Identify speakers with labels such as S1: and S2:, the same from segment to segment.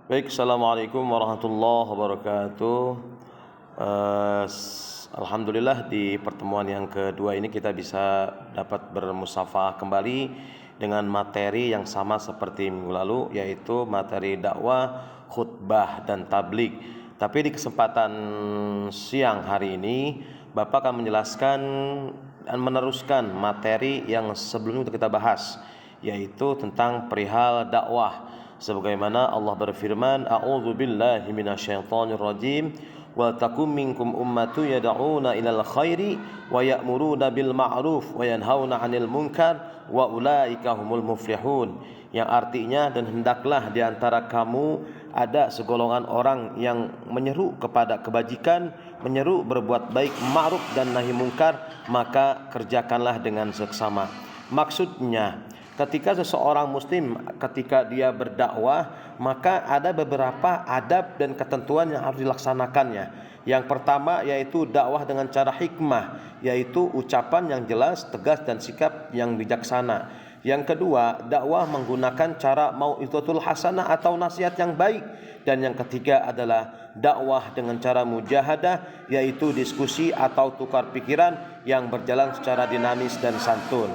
S1: Baik, Assalamualaikum warahmatullahi wabarakatuh. Eh, Alhamdulillah di pertemuan yang kedua ini kita bisa dapat bermusafah kembali dengan materi yang sama seperti minggu lalu, yaitu materi dakwah, khutbah, dan tablik. Tapi di kesempatan siang hari ini Bapak akan menjelaskan dan meneruskan materi yang sebelumnya kita bahas, yaitu tentang perihal dakwah. Sebagaimana Allah berfirman, a'udzu billahi minasyaitonir rajim, wa takum minkum ummatu yad'una ilal khairi wa ya'muruna bil ma'ruf wa yanhauna 'anil munkar wa ulaika humul muflihun. Yang artinya, dan hendaklah di antara kamu ada segolongan orang yang menyeru kepada kebajikan, menyeru berbuat baik, ma'ruf dan nahi mungkar, maka kerjakanlah dengan seksama. Maksudnya, ketika seseorang muslim ketika dia berdakwah, maka ada beberapa adab dan ketentuan yang harus dilaksanakannya. Yang pertama yaitu dakwah dengan cara hikmah, yaitu ucapan yang jelas, tegas dan sikap yang bijaksana. Yang kedua, dakwah menggunakan cara mau'izatul hasanah atau nasihat yang baik. Dan yang ketiga adalah dakwah dengan cara mujahadah, yaitu diskusi atau tukar pikiran yang berjalan secara dinamis dan santun.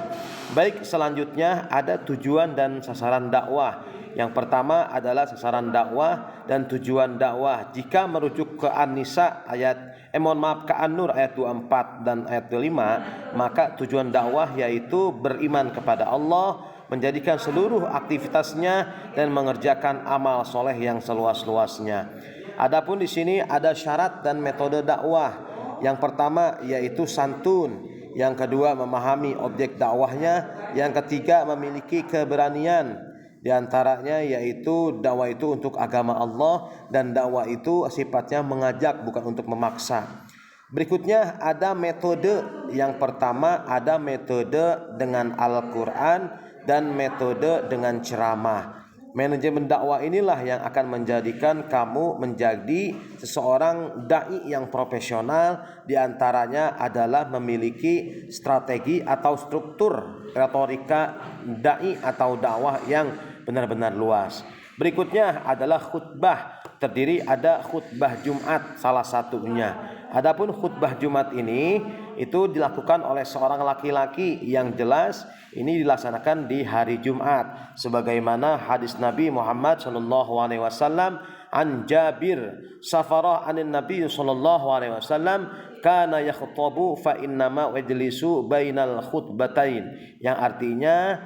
S1: Baik, selanjutnya ada tujuan dan sasaran dakwah. Yang pertama adalah sasaran dakwah dan tujuan dakwah. Jika merujuk ke An-Nisa ke An-Nur ayat 24 dan ayat 25, maka tujuan dakwah yaitu beriman kepada Allah, menjadikan seluruh aktivitasnya dan mengerjakan amal soleh yang seluas-luasnya. Adapun di sini ada syarat dan metode dakwah. Yang pertama yaitu santun, yang kedua memahami objek dakwahnya, yang ketiga memiliki keberanian. Di antaranya yaitu dakwah itu untuk agama Allah, dan dakwah itu sifatnya mengajak, bukan untuk memaksa. Berikutnya ada metode. Yang pertama ada metode dengan Al-Quran dan metode dengan ceramah. Manajemen dakwah inilah yang akan menjadikan kamu menjadi seseorang dai yang profesional. Di antaranya adalah memiliki strategi atau struktur retorika dai atau dakwah yang benar-benar luas. Berikutnya adalah khutbah. Terdiri ada khutbah Jumat salah satunya. Adapun khutbah Jumat ini itu dilakukan oleh seorang laki-laki, yang jelas ini dilaksanakan di hari Jumat, sebagaimana hadis Nabi Muhammad SAW an Jabir Safarah anin Nabi SAW kana yakhuthabu fa innama wajlisu bainal khutbatain, yang artinya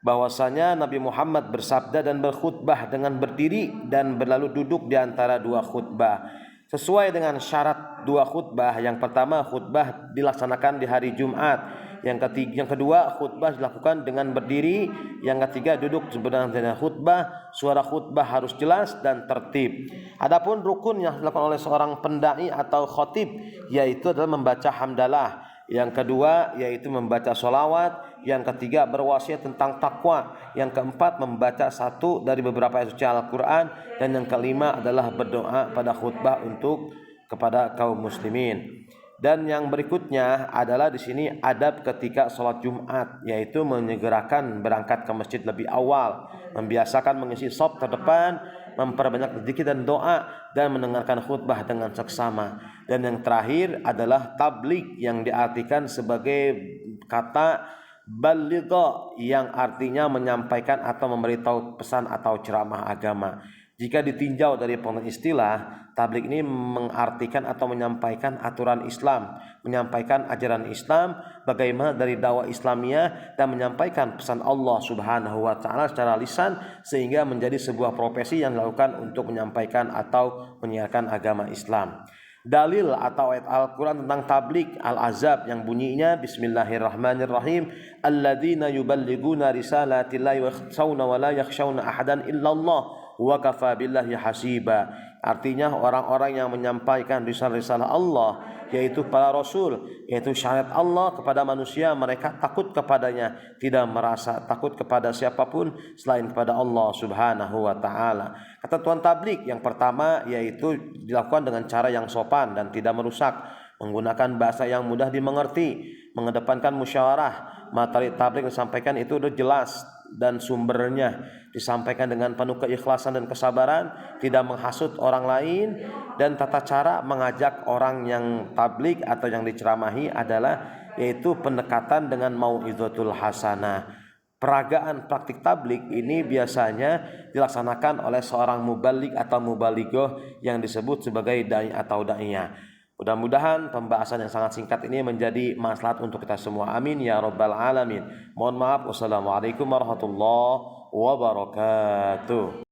S1: bahwasanya Nabi Muhammad bersabda dan berkhutbah dengan berdiri dan berlalu duduk di antara dua khutbah. Sesuai dengan syarat dua khutbah, yang pertama khutbah dilaksanakan di hari Jumat, yang kedua khutbah dilakukan dengan berdiri, yang ketiga duduk sebenarnya khutbah. Suara khutbah harus jelas dan tertib. Adapun rukun yang dilakukan oleh seorang pendai atau khotib yaitu adalah membaca hamdalah, yang kedua yaitu membaca sholawat, yang ketiga berwasiat tentang takwa, yang keempat membaca satu dari beberapa ayat suci Al-Quran, dan yang kelima adalah berdoa pada khutbah untuk kepada kaum muslimin. Dan yang berikutnya adalah di sini adab ketika sholat Jumat, yaitu menyegerakan berangkat ke masjid lebih awal, membiasakan mengisi shaf terdepan, memperbanyak zikir dan doa, dan mendengarkan khutbah dengan seksama. Dan yang terakhir adalah tablik, yang diartikan sebagai kata baligha, yang artinya menyampaikan atau memberitahu pesan atau ceramah agama. Jika ditinjau dari pengertian istilah, tablik ini mengartikan atau menyampaikan aturan Islam, menyampaikan ajaran Islam, bagaimana dari dakwah Islamiyah, dan menyampaikan pesan Allah Subhanahu wa taala secara lisan, sehingga menjadi sebuah profesi yang dilakukan untuk menyampaikan atau menyiarkan agama Islam. Dalil atau ayat Al-Quran tentang tablik Al-Azab yang bunyinya Bismillahirrahmanirrahim, alladzina yuballiguna risalatillahi wa yakhshawna wa la yakhshawna ahadan illallah wa kafa billahi hasiba. Artinya orang-orang yang menyampaikan risalah-risalah Allah, yaitu para rasul, yaitu syariat Allah kepada manusia, mereka takut kepadanya, tidak merasa takut kepada siapapun selain kepada Allah Subhanahu wa taala. Ketentuan tablik yang pertama yaitu dilakukan dengan cara yang sopan dan tidak merusak, menggunakan bahasa yang mudah dimengerti, mengedepankan musyawarah, materi tabligh disampaikan itu udah jelas dan sumbernya disampaikan dengan penuh keikhlasan dan kesabaran, tidak menghasut orang lain, dan tata cara mengajak orang yang tabligh atau yang diceramahi adalah yaitu pendekatan dengan mau'izatul hasanah. Peragaan praktik tabligh ini biasanya dilaksanakan oleh seorang mubaligh atau mubalighah yang disebut sebagai dai atau daiyah. Mudah-mudahan pembahasan yang sangat singkat ini menjadi maslahat untuk kita semua. Amin ya rabbal alamin. Mohon maaf. Wassalamualaikum warahmatullahi wabarakatuh.